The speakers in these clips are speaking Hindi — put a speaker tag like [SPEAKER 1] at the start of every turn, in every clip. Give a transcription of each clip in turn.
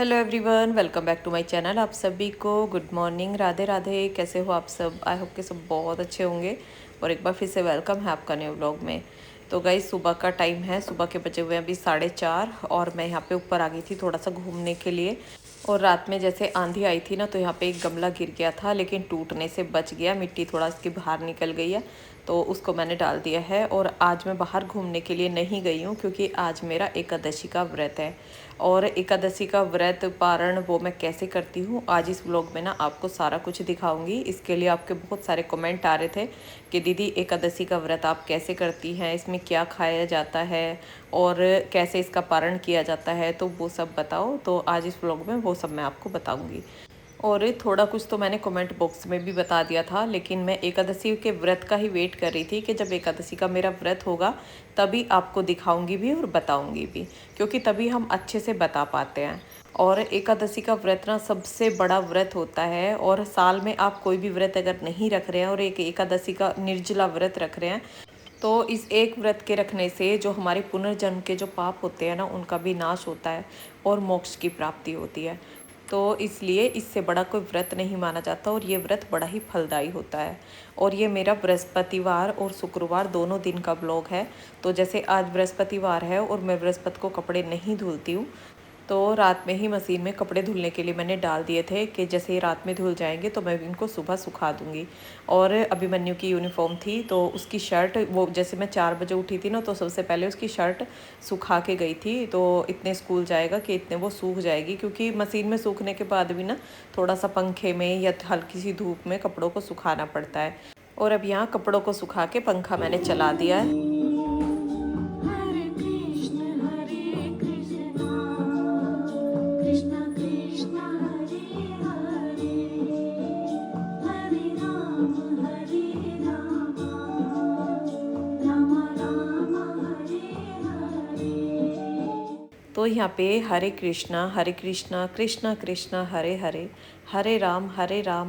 [SPEAKER 1] Hello everyone, welcome back to my channel. आप सभी को गुड मॉर्निंग, राधे राधे। कैसे हो आप सब? आई होप कि सब बहुत अच्छे होंगे। और एक बार फिर से वेलकम है आपका न्यू व्लॉग में। तो गाइस, सुबह का टाइम है, सुबह के बजे हुए अभी 4:30 और मैं यहाँ पे ऊपर आ गई थी थोड़ा सा घूमने के लिए। और रात में जैसे आंधी आई थी ना, तो यहाँ पे एक गमला गिर गया था, लेकिन टूटने से बच गया। मिट्टी थोड़ा इसकी बाहर निकल गई है, तो उसको मैंने डाल दिया है। और आज मैं बाहर घूमने के लिए नहीं गई हूँ, क्योंकि आज मेरा एकादशी का व्रत है। और एकादशी का व्रत पारण वो मैं कैसे करती हूँ, आज इस व्लॉग में ना आपको सारा कुछ दिखाऊंगी। इसके लिए आपके बहुत सारे कमेंट आ रहे थे कि दीदी एकादशी का व्रत आप कैसे करती हैं, इसमें क्या खाया जाता है और कैसे इसका पारण किया जाता है, तो वो सब बताओ। तो आज इस व्लॉग में वो सब मैं आपको बताऊंगी। और थोड़ा कुछ तो मैंने कमेंट बॉक्स में भी बता दिया था, लेकिन मैं एकादशी के व्रत का ही वेट कर रही थी कि जब एकादशी का मेरा व्रत होगा तभी आपको दिखाऊंगी भी और बताऊंगी भी, क्योंकि तभी हम अच्छे से बता पाते हैं। और एकादशी का व्रत ना सबसे बड़ा व्रत होता है। और साल में आप कोई भी व्रत अगर नहीं रख रहे हैं और एक एकादशी का निर्जला व्रत रख रहे हैं, तो इस एक व्रत के रखने से जो हमारे पुनर्जन्म के जो पाप होते हैं ना, उनका भी नाश होता है और मोक्ष की प्राप्ति होती है। तो इसलिए इससे बड़ा कोई व्रत नहीं माना जाता, और ये व्रत बड़ा ही फलदायी होता है। और ये मेरा बृहस्पतिवार और शुक्रवार दोनों दिन का ब्लॉग है। तो जैसे आज बृहस्पतिवार है और मैं बृहस्पति को कपड़े नहीं धुलती हूँ, तो रात में ही मशीन में कपड़े धुलने के लिए मैंने डाल दिए थे कि जैसे ही रात में धुल जाएंगे तो मैं इनको सुबह सुखा दूंगी। और अभिमन्यु की यूनिफॉर्म थी, तो उसकी शर्ट, वो जैसे मैं 4 बजे उठी थी ना, तो सबसे पहले उसकी शर्ट सुखा के गई थी। तो इतने स्कूल जाएगा कि इतने वो सूख जाएगी, क्योंकि मशीन में सूखने के बाद भी ना थोड़ा सा पंखे में या हल्की सी धूप में कपड़ों को सुखाना पड़ता है। और अब यहाँ कपड़ों को सुखा के पंखा मैंने चला दिया है। तो यहाँ पे हरे कृष्णा कृष्णा कृष्णा हरे हरे, हरे राम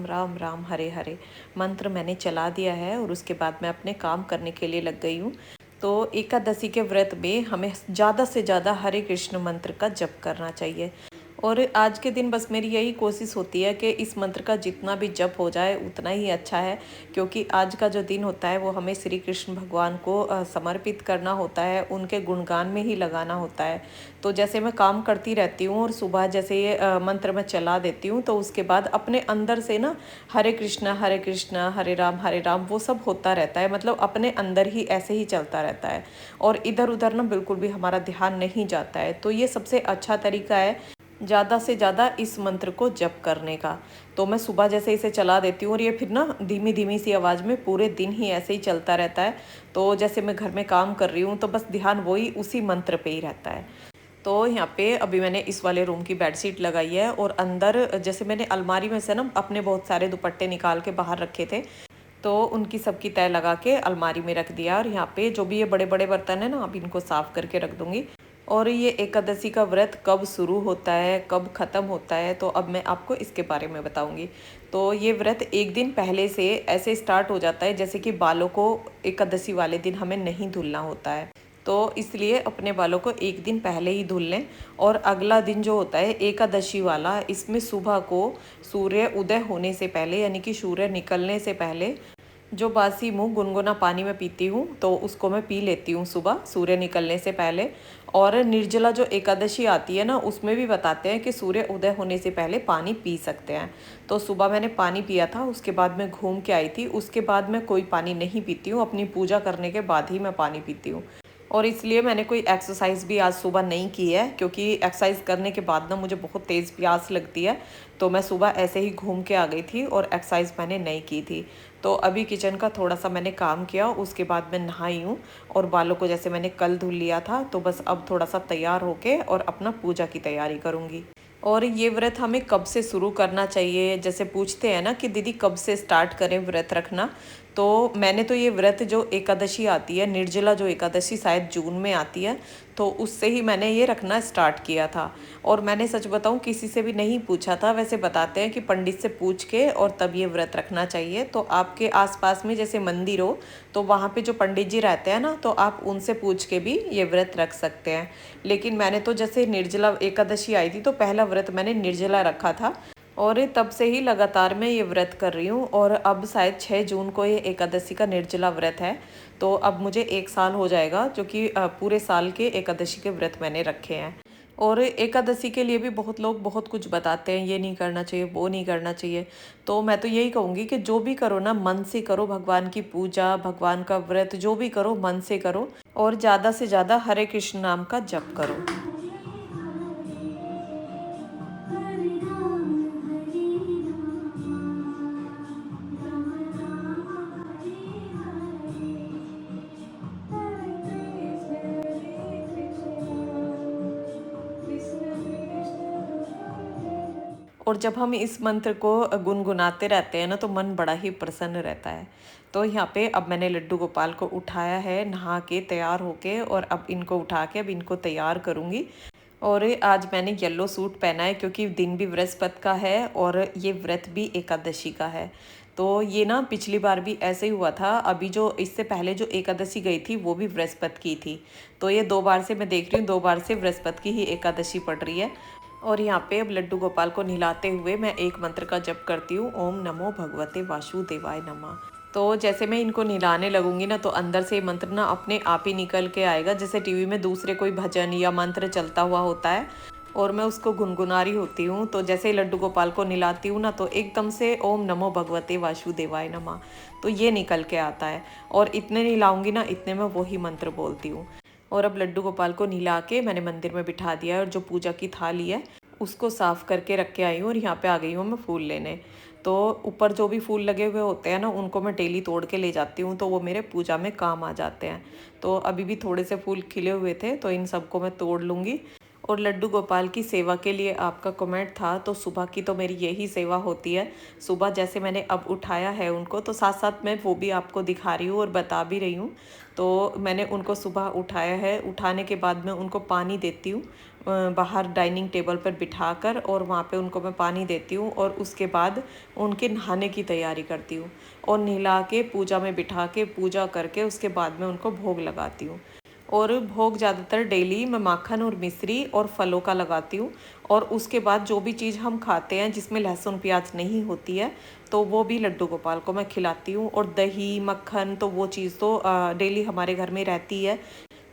[SPEAKER 1] राम राम हरे हरे मंत्र मैंने चला दिया है। और उसके बाद मैं अपने काम करने के लिए लग गई हूँ। तो एकादशी के व्रत में हमें ज़्यादा से ज़्यादा हरे कृष्ण मंत्र का जप करना चाहिए। और आज के दिन बस मेरी यही कोशिश होती है कि इस मंत्र का जितना भी जप हो जाए उतना ही अच्छा है, क्योंकि आज का जो दिन होता है वो हमें श्री कृष्ण भगवान को समर्पित करना होता है, उनके गुणगान में ही लगाना होता है। तो जैसे मैं काम करती रहती हूँ और सुबह जैसे ये मंत्र मैं चला देती हूँ, तो उसके बाद अपने अंदर से ना हरे कृष्णा हरे राम वो सब होता रहता है। मतलब अपने अंदर ही ऐसे ही चलता रहता है, और इधर उधर ना बिल्कुल भी हमारा ध्यान नहीं जाता है। तो ये सबसे अच्छा तरीका है ज़्यादा से ज़्यादा इस मंत्र को जप करने का। तो मैं सुबह जैसे इसे चला देती हूँ, और ये फिर ना धीमी धीमी सी आवाज़ में पूरे दिन ही ऐसे ही चलता रहता है। तो जैसे मैं घर में काम कर रही हूँ, तो बस ध्यान वही उसी मंत्र पे ही रहता है। तो यहाँ पे अभी मैंने इस वाले रूम की बेडशीट लगाई है, और अंदर जैसे मैंने अलमारी में से ना अपने बहुत सारे दुपट्टे निकाल के बाहर रखे थे, तो उनकी सबकी तय लगा के अलमारी में रख दिया। और यहाँ पे जो भी ये बड़े बड़े बर्तन है ना, अब इनको साफ करके रख दूंगी। और ये एकादशी का व्रत कब शुरू होता है, कब ख़त्म होता है, तो अब मैं आपको इसके बारे में बताऊंगी। तो ये व्रत एक दिन पहले से ऐसे स्टार्ट हो जाता है, जैसे कि बालों को एकादशी वाले दिन हमें नहीं धुलना होता है, तो इसलिए अपने बालों को एक दिन पहले ही धुल लें। और अगला दिन जो होता है एकादशी वाला, इसमें सुबह को सूर्य उदय होने से पहले, यानी कि सूर्य निकलने से पहले, जो बासी मुँह गुनगुना पानी में पीती हूँ, तो उसको मैं पी लेती हूँ सुबह सूर्य निकलने से पहले। और निर्जला जो एकादशी आती है ना, उसमें भी बताते हैं कि सूर्य उदय होने से पहले पानी पी सकते हैं। तो सुबह मैंने पानी पिया था, उसके बाद मैं घूम के आई थी, उसके बाद मैं कोई पानी नहीं पीती हूँ, अपनी पूजा करने के बाद ही मैं पानी पीती हूँ। और इसलिए मैंने कोई एक्सरसाइज भी आज सुबह नहीं की है, क्योंकि एक्सरसाइज करने के बाद ना मुझे बहुत तेज़ प्यास लगती है। तो मैं सुबह ऐसे ही घूम के आ गई थी और एक्सरसाइज मैंने नहीं की थी। तो अभी किचन का थोड़ा सा मैंने काम किया, उसके बाद मैं नहाई हूँ। और बालों को जैसे मैंने कल धुल लिया था, तो बस अब थोड़ा सा तैयार होके और अपना पूजा की तैयारी करूँगी। और ये व्रत हमें कब से शुरू करना चाहिए, जैसे पूछते हैं ना कि दीदी कब से स्टार्ट करें व्रत रखना, तो मैंने तो ये व्रत जो एकादशी आती है, निर्जला जो एकादशी शायद जून में आती है, तो उससे ही मैंने ये रखना स्टार्ट किया था। और मैंने सच बताऊं किसी से भी नहीं पूछा था। वैसे बताते हैं कि पंडित से पूछ के और तब ये व्रत रखना चाहिए। तो आपके आसपास में जैसे मंदिर हो तो वहाँ पे जो पंडित जी रहते हैं ना, तो आप उनसे पूछ के भी ये व्रत रख सकते हैं। लेकिन मैंने तो जैसे निर्जला एकादशी आई थी तो पहला व्रत मैंने निर्जला रखा था, और तब से ही लगातार मैं ये व्रत कर रही हूँ। और अब शायद 6 जून को ये एकादशी का निर्जला व्रत है। तो अब मुझे 1 साल हो जाएगा, जो कि पूरे साल के एकादशी के व्रत मैंने रखे हैं। और एकादशी के लिए भी बहुत लोग बहुत कुछ बताते हैं, ये नहीं करना चाहिए, वो नहीं करना चाहिए। तो मैं तो यही कहूँगी कि जो भी करो ना, मन से करो। भगवान की पूजा, भगवान का व्रत जो भी करो मन से करो, और ज़्यादा से ज़्यादा हरे कृष्ण नाम का जप करो। और जब हम इस मंत्र को गुनगुनाते रहते हैं ना, तो मन बड़ा ही प्रसन्न रहता है। तो यहाँ पे अब मैंने लड्डू गोपाल को उठाया है नहा के तैयार होके, और अब इनको उठा के अब इनको तैयार करूँगी। और आज मैंने येलो सूट पहना है क्योंकि दिन भी बृहस्पति का है और ये व्रत भी एकादशी का है। तो ये ना पिछली बार भी ऐसे ही हुआ था। अभी जो इससे पहले जो एकादशी गई थी वो भी बृहस्पति की थी। तो ये 2 बार से मैं देख रही हूँ, 2 बार से बृहस्पति की ही एकादशी पड़ रही है। और यहाँ पे अब लड्डू गोपाल को नहलाते हुए मैं एक मंत्र का जप करती हूँ, ओम नमो भगवते वासुदेवाय नमः। तो जैसे मैं इनको नहलाने लगूंगी ना, तो अंदर से मंत्र ना अपने आप ही निकल के आएगा, जैसे टीवी में दूसरे कोई भजन या मंत्र चलता हुआ होता है और मैं उसको गुनगुना रही होती हूँ। तो जैसे ही लड्डू गोपाल को नहलाती हूँ ना, तो एकदम से ओम नमो भगवते वासुदेवाय नमः तो ये निकल के आता है। और इतने नहलाऊंगी ना, इतने में वही मंत्र बोलती हूँ। और अब लड्डू गोपाल को नहला के मैंने मंदिर में बिठा दिया है, और जो पूजा की थाली है उसको साफ़ करके रख के आई हूँ। और यहाँ पे आ गई हूँ मैं फूल लेने। तो ऊपर जो भी फूल लगे हुए होते हैं ना, उनको मैं डेली तोड़ के ले जाती हूँ, तो वो मेरे पूजा में काम आ जाते हैं। तो अभी भी थोड़े से फूल खिले हुए थे, तो इन सबको मैं तोड़ लूँगी। और लड्डू गोपाल की सेवा के लिए आपका कमेंट था, तो सुबह की तो मेरी यही सेवा होती है। सुबह जैसे मैंने अब उठाया है उनको, तो साथ साथ मैं वो भी आपको दिखा रही हूँ और बता भी रही हूँ। तो मैंने उनको सुबह उठाया है, उठाने के बाद मैं उनको पानी देती हूँ बाहर डाइनिंग टेबल पर बिठाकर, और वहाँ पे उनको मैं पानी देती हूँ। और उसके बाद उनके नहाने की तैयारी करती हूँ, और नहला के पूजा में बिठा के पूजा करके उसके बाद में उनको भोग लगाती हूँ। और भोग ज़्यादातर डेली मैं माखन और मिश्री और फलों का लगाती हूँ। और उसके बाद जो भी चीज़ हम खाते हैं जिसमें लहसुन प्याज नहीं होती है, तो वो भी लड्डू गोपाल को मैं खिलाती हूँ। और दही मक्खन तो वो चीज़ तो डेली हमारे घर में रहती है।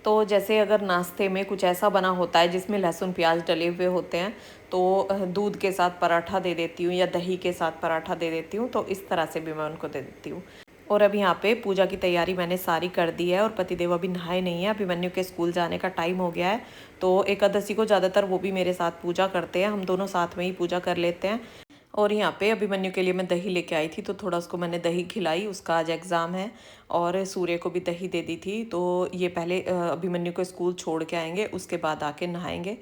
[SPEAKER 1] तो जैसे अगर नाश्ते में कुछ ऐसा बना होता है जिसमें लहसुन प्याज डले हुए होते हैं, तो दूध के साथ पराठा दे देती हूँ या दही के साथ पराठा दे देती हूँ। तो इस तरह से भी मैं उनको दे देती हूँ। और अब यहाँ पे पूजा की तैयारी मैंने सारी कर दी है, और पतिदेव अभी नहाए नहीं है। अभिमन्यु के स्कूल जाने का टाइम हो गया है। तो एकादशी को ज़्यादातर वो भी मेरे साथ पूजा करते हैं, हम दोनों साथ में ही पूजा कर लेते हैं। और यहाँ पे अभिमन्यु के लिए मैं दही लेके आई थी, तो थोड़ा उसको मैंने दही खिलाई, उसका आज एग्ज़ाम है। और सूर्य को भी दही दे दी थी। तो ये पहले अभिमन्यु को स्कूल छोड़ के आएंगे, उसके बाद आके नहाएंगे,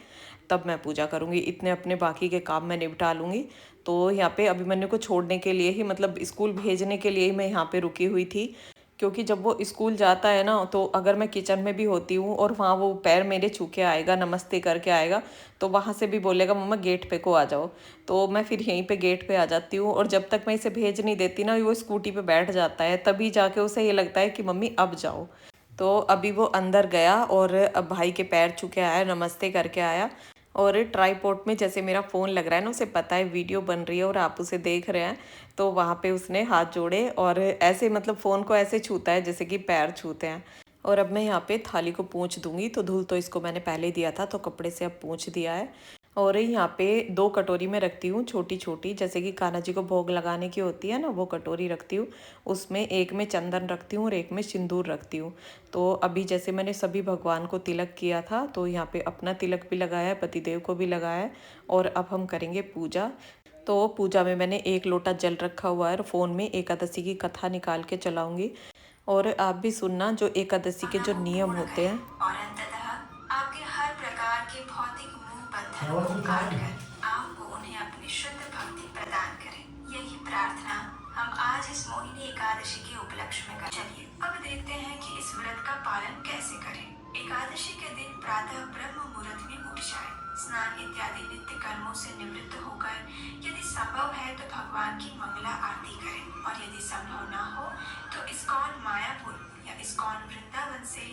[SPEAKER 1] तब मैं पूजा करूँगी। इतने अपने बाकी के काम मैं निपटा लूँगी। तो यहाँ पे अभिमन्यु को छोड़ने के लिए ही, मतलब स्कूल भेजने के लिए ही मैं यहाँ पे रुकी हुई थी। क्योंकि जब वो स्कूल जाता है ना, तो अगर मैं किचन में भी होती हूँ और वहाँ वो पैर मेरे छू के आएगा, नमस्ते करके आएगा, तो वहाँ से भी बोलेगा मम्मा गेट पे को आ जाओ। तो मैं फिर यहीं पे गेट पे आ जाती हूँ। और जब तक मैं इसे भेज नहीं देती ना, वो स्कूटी पे बैठ जाता है, तभी जाके उसे ये लगता है कि मम्मी अब जाओ। तो अभी वो अंदर गया और अब भाई के पैर छू के आया, नमस्ते करके आया। और ट्राईपॉड में जैसे मेरा फ़ोन लग रहा है ना, उसे पता है वीडियो बन रही है और आप उसे देख रहे हैं, तो वहाँ पे उसने हाथ जोड़े और ऐसे, मतलब फ़ोन को ऐसे छूता है जैसे कि पैर छूते हैं। और अब मैं यहाँ पे थाली को पोंछ दूंगी। तो धुल तो इसको मैंने पहले दिया था, तो कपड़े से अब पोंछ दिया है। और यहाँ पे 2 कटोरी में रखती हूँ छोटी छोटी, जैसे कि कान्हा जी को भोग लगाने की होती है ना, वो कटोरी रखती हूँ। उसमें एक में चंदन रखती हूँ और एक में सिंदूर रखती हूँ। तो अभी जैसे मैंने सभी भगवान को तिलक किया था, तो यहाँ पे अपना तिलक भी लगाया है, पतिदेव को भी लगाया है। और अब हम करेंगे पूजा। तो पूजा में मैंने 1 लोटा जल रखा हुआ है, और फ़ोन में एकादशी की कथा निकाल के चलाऊंगी। और आप भी सुनना जो एकादशी के जो नियम होते हैं। और अंततः आपके हर प्रकार के भौतिक मोह बंधनों को काट कर आपको उन्हें अपनी शुद्ध भक्ति प्रदान करें, यही प्रार्थना
[SPEAKER 2] हम आज इस मोहिनी एकादशी के उपलक्ष्य में चलिए अब देखते हैं कि इस व्रत का पालन कैसे करें। एकादशी के दिन प्रातः ब्रह्म मुहूर्त में उठ जाएं, स्नान इत्यादि नित्य कर्मों से निवृत्त होकर यदि संभव है तो भगवान की मंगला आरती करें और यदि संभव न हो तो इस्कॉन मायापुर या इस्कॉन वृंदावन से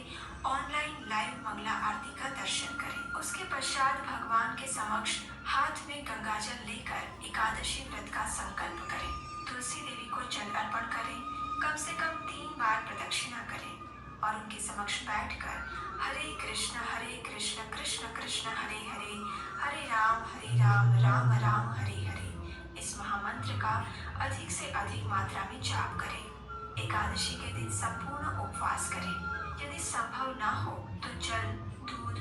[SPEAKER 2] ऑनलाइन लाइव मंगला आरती का दर्शन करें। उसके पश्चात भगवान के समक्ष हाथ में गंगाजल लेकर एकादशी व्रत का संकल्प करें। तुलसी देवी को जल अर्पण करें, कम से कम 3 बार प्रदक्षिणा करें और उनके समक्ष बैठकर हरे कृष्ण कृष्ण कृष्ण हरे हरे, हरे राम राम राम हरे हरे इस महामंत्र का अधिक से अधिक मात्रा में जाप करें। एकादशी के दिन संपूर्ण उपवास करें। यदि संभव न हो तो जल, दूध,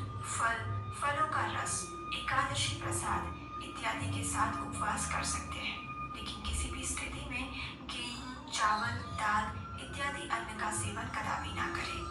[SPEAKER 2] फलों का रस, एकादशी प्रसाद इत्यादि के साथ उपवास कर सकते हैं, लेकिन किसी भी स्थिति में गेहूं, चावल, दाल इत्यादि अन्न का सेवन कदापि ना करें।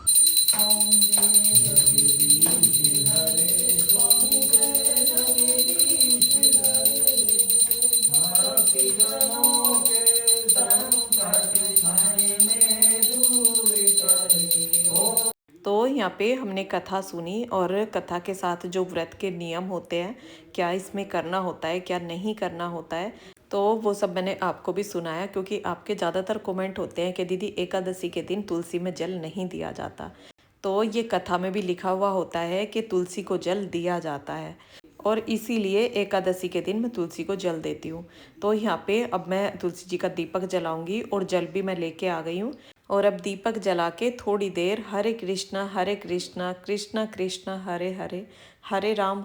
[SPEAKER 1] तो यहाँ पे हमने कथा सुनी और कथा के साथ जो व्रत के नियम होते हैं, क्या इसमें करना होता है, क्या नहीं करना होता है, तो वो सब मैंने आपको भी सुनाया। क्योंकि आपके ज़्यादातर कमेंट होते हैं कि दीदी एकादशी के दिन तुलसी में जल नहीं दिया जाता, तो ये कथा में भी लिखा हुआ होता है कि तुलसी को जल दिया जाता है और इसीलिए एकादशी के दिन मैं तुलसी को जल देती हूँ। तो यहाँ पे अब मैं तुलसी जी का दीपक जलाऊंगी और जल भी मैं लेके आ गई हूँ। और अब दीपक जला के थोड़ी देर हरे कृष्णा कृष्णा कृष्णा हरे हरे, हरे राम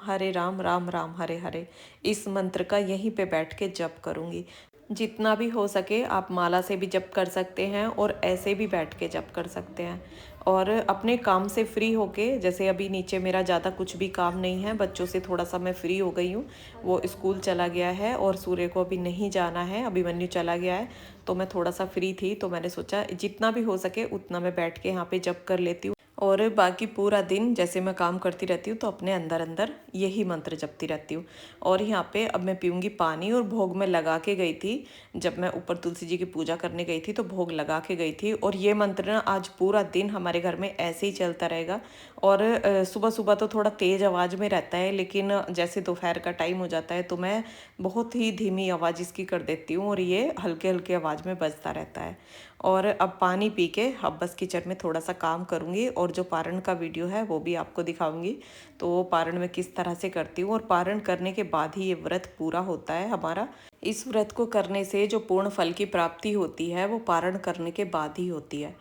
[SPEAKER 1] राम राम हरे हरे इस मंत्र का यहीं पे बैठ के जप करूँगी। जितना भी हो सके आप माला से भी जप कर सकते हैं और ऐसे भी बैठ के जप कर सकते हैं। और अपने काम से फ्री होके, जैसे अभी नीचे मेरा ज़्यादा कुछ भी काम नहीं है, बच्चों से थोड़ा सा मैं फ्री हो गई हूँ, वो स्कूल चला गया है और सूर्य को अभी नहीं जाना है, अभिमन्यु चला गया है, तो मैं थोड़ा सा फ्री थी, तो मैंने सोचा जितना भी हो सके उतना मैं बैठ के यहाँ पे जप कर लेती हूँ। और बाकी पूरा दिन जैसे मैं काम करती रहती हूँ तो अपने अंदर अंदर यही मंत्र जपती रहती हूँ। और यहाँ पे अब मैं पीऊँगी पानी और भोग में लगा के गई थी। जब मैं ऊपर तुलसी जी की पूजा करने गई थी तो भोग लगा के गई थी। और ये मंत्र ना आज पूरा दिन हमारे घर में ऐसे ही चलता रहेगा। और सुबह सुबह तो थोड़ा तेज़ आवाज़ में रहता है, लेकिन जैसे दोपहर का टाइम हो जाता है तो मैं बहुत ही धीमी आवाज़ इसकी कर देती हूँ और ये हल्के हल्के आवाज़ में बजता रहता है। और अब पानी पी के अब बस किचन में थोड़ा सा काम करूँगी और जो पारण का वीडियो है वो भी आपको दिखाऊंगी। तो वो पारण मैं किस तरह से करती हूँ और पारण करने के बाद ही ये व्रत पूरा होता है हमारा। इस व्रत को करने से जो पूर्ण फल की प्राप्ति होती है वो पारण करने के बाद ही होती है।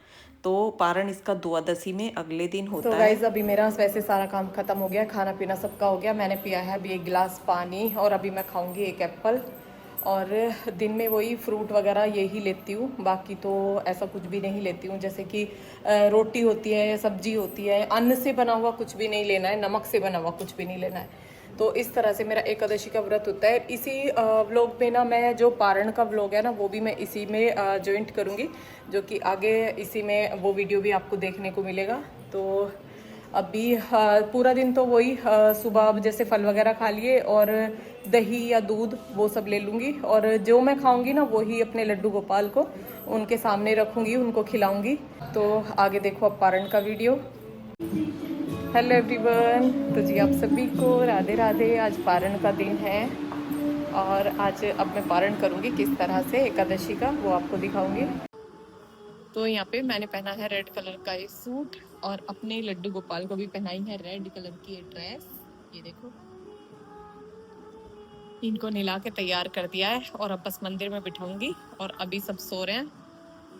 [SPEAKER 1] तो पारण इसका द्वादशी में अगले दिन होता है। तो गाइस अभी मेरा वैसे सारा काम खत्म हो गया, खाना पीना सबका हो गया। मैंने पिया है अभी 1 गिलास पानी और अभी मैं खाऊंगी 1 एप्पल। और दिन में वही फ्रूट वगैरह यही लेती हूँ, बाकी तो ऐसा कुछ भी नहीं लेती हूँ। जैसे कि रोटी होती है, सब्जी होती है, अन्न से बना हुआ कुछ भी नहीं लेना है, नमक से बना हुआ कुछ भी नहीं लेना है। तो इस तरह से मेरा एकादशी का व्रत होता है। इसी व्लॉग में ना मैं जो पारण का व्लॉग है ना वो भी मैं इसी में ज्वाइंट करूँगी, जो कि आगे इसी में वो वीडियो भी आपको देखने को मिलेगा। तो अभी पूरा दिन तो वही सुबह जैसे फल वगैरह खा लिए और दही या दूध वो सब ले लूँगी। और जो मैं खाऊंगी ना वही अपने लड्डू गोपाल को उनके सामने रखूँगी, उनको खिलाऊँगी। तो आगे देखो अब पारण का वीडियो। हेलो एवरीवन, तो जी आप सभी को राधे राधे। आज पारण का दिन है और आज अब मैं पारण करूँगी किस तरह से एकादशी का वो आपको दिखाऊँगी। तो यहाँ पे मैंने पहना है रेड कलर का ये सूट और अपने लड्डू गोपाल को भी पहनाई है रेड कलर की ये ड्रेस। ये देखो, इनको नहला के तैयार कर दिया है और अब बस मंदिर में बिठाऊंगी। और अभी सब सो रहे हैं।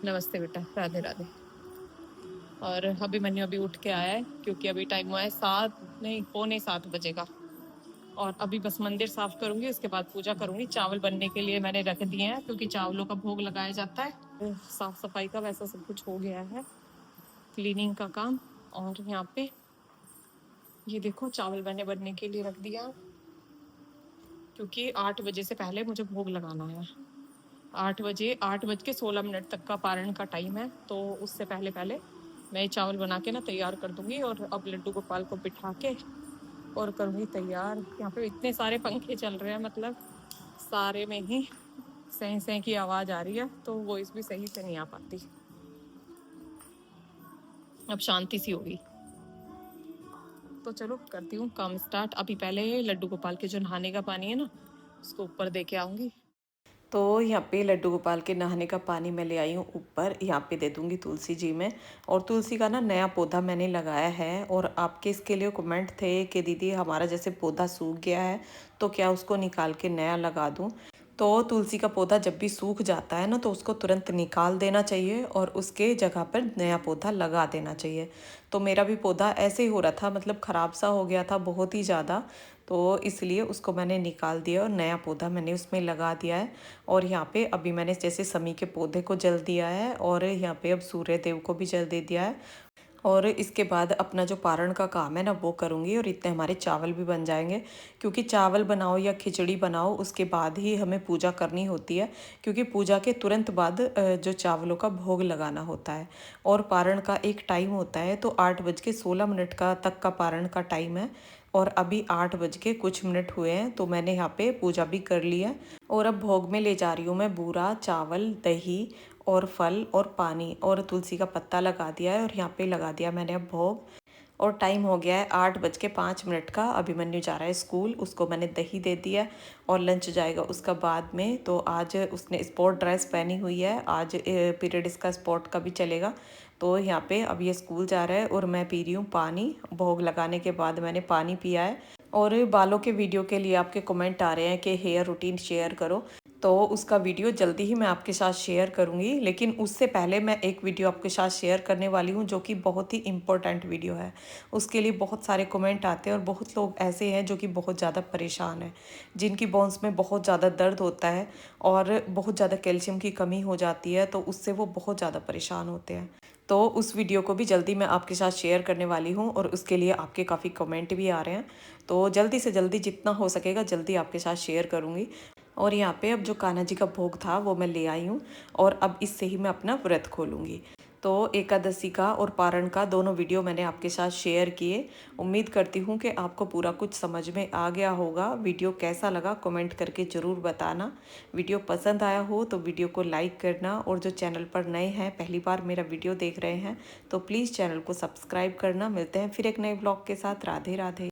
[SPEAKER 1] नमस्ते बेटा, राधे राधे। और अभिमन्यु अभी उठ के आया है क्योंकि अभी टाइम हुआ है 7 नहीं 6:45 बजे का। और अभी बस मंदिर साफ करूंगी, उसके बाद पूजा करूंगी। चावल बनने के लिए मैंने रख दिए हैं क्योंकि चावलों का भोग लगाया जाता है। साफ सफाई का वैसा सब कुछ हो गया है, क्लीनिंग का काम। और यहाँ पे ये देखो चावल मैंने बनने के लिए रख दिया क्योंकि 8 बजे से पहले मुझे भोग लगाना है। 8:16 तक का पारण का टाइम है, तो उससे पहले पहले मैं चावल बना के ना तैयार कर दूंगी। और अब लड्डू गोपाल को बिठा के और करूँगी तैयार। यहाँ पे इतने सारे पंखे चल रहे हैं, मतलब सारे में ही सही सही की आवाज़ आ रही है, तो वॉइस भी सही से नहीं आ पाती। अब शांति सी होगी। तो चलो करती हूँ काम स्टार्ट। अभी पहले लड्डू गोपाल के जो नहाने का पानी है ना, उसको ऊपर दे के आऊँगी। तो यहाँ पे लड्डू गोपाल के नहाने का पानी मैं ले आई हूँ ऊपर, यहाँ पे दे दूँगी तुलसी जी में। और तुलसी का ना नया पौधा मैंने लगाया है, और आपके इसके लिए कमेंट थे कि दीदी हमारा जैसे पौधा सूख गया है तो क्या उसको निकाल के नया लगा दूँ। तो तुलसी का पौधा जब भी सूख जाता है ना, तो उसको तुरंत निकाल देना चाहिए और उसके जगह पर नया पौधा लगा देना चाहिए। तो मेरा भी पौधा ऐसे ही हो रहा था, मतलब ख़राब सा हो गया था बहुत ही ज़्यादा, तो इसलिए उसको मैंने निकाल दिया और नया पौधा मैंने उसमें लगा दिया है। और यहाँ पे अभी मैंने जैसे समी के पौधे को जल दिया है, और यहाँ पे अब सूर्य देव को भी जल दे दिया है। और इसके बाद अपना जो पारण का काम है ना वो करूँगी, और इतने हमारे चावल भी बन जाएंगे। क्योंकि चावल बनाओ या खिचड़ी बनाओ उसके बाद ही हमें पूजा करनी होती है, क्योंकि पूजा के तुरंत बाद जो चावलों का भोग लगाना होता है। और पारण का एक टाइम होता है, तो 8:16 का तक का पारण का टाइम है। और अभी 8 बज के कुछ मिनट हुए हैं, तो मैंने यहाँ पे पूजा भी कर ली है। और अब भोग में ले जा रही हूँ मैं बूरा, चावल, दही और फल और पानी, और तुलसी का पत्ता लगा दिया है, और यहाँ पे लगा दिया मैंने अब भोग। और टाइम हो गया है 8:05 का। अभिमन्यु जा रहा है स्कूल, उसको मैंने दही दे दिया, और लंच जाएगा उसका बाद में। तो आज उसने स्पोर्ट ड्रेस पहनी हुई है, आज पीरियड इसका स्पोर्ट का भी चलेगा। तो यहाँ पे अब ये स्कूल जा रहा है, और मैं पी रही हूँ पानी। भोग लगाने के बाद मैंने पानी पिया है। और बालों के वीडियो के लिए आपके कमेंट आ रहे हैं कि हेयर रूटीन शेयर करो, तो उसका वीडियो जल्दी ही मैं आपके साथ शेयर करूंगी। लेकिन उससे पहले मैं एक वीडियो आपके साथ शेयर करने वाली हूं, जो कि बहुत ही इम्पोर्टेंट वीडियो है। उसके लिए बहुत सारे कमेंट आते हैं, और बहुत लोग ऐसे हैं जो कि बहुत ज़्यादा परेशान हैं, जिनकी बोन्स में बहुत ज़्यादा दर्द होता है और बहुत ज़्यादा कैल्शियम की कमी हो जाती है, तो उससे वो बहुत ज़्यादा परेशान होते हैं। तो उस वीडियो को भी जल्दी मैं आपके साथ शेयर करने वाली हूँ, और उसके लिए आपके काफ़ी कमेंट भी आ रहे हैं। तो जल्दी से जल्दी जितना हो सकेगा जल्दी आपके साथ शेयर करूँगी। और यहाँ पे अब जो कान्हा जी का भोग था वो मैं ले आई हूँ, और अब इससे ही मैं अपना व्रत खोलूँगी। तो एकादशी का और पारण का दोनों वीडियो मैंने आपके साथ शेयर किए। उम्मीद करती हूँ कि आपको पूरा कुछ समझ में आ गया होगा। वीडियो कैसा लगा कमेंट करके ज़रूर बताना। वीडियो पसंद आया हो तो वीडियो को लाइक करना, और जो चैनल पर नए हैं, पहली बार मेरा वीडियो देख रहे हैं, तो प्लीज़ चैनल को सब्सक्राइब करना। मिलते हैं फिर एक नए ब्लॉग के साथ। राधे राधे।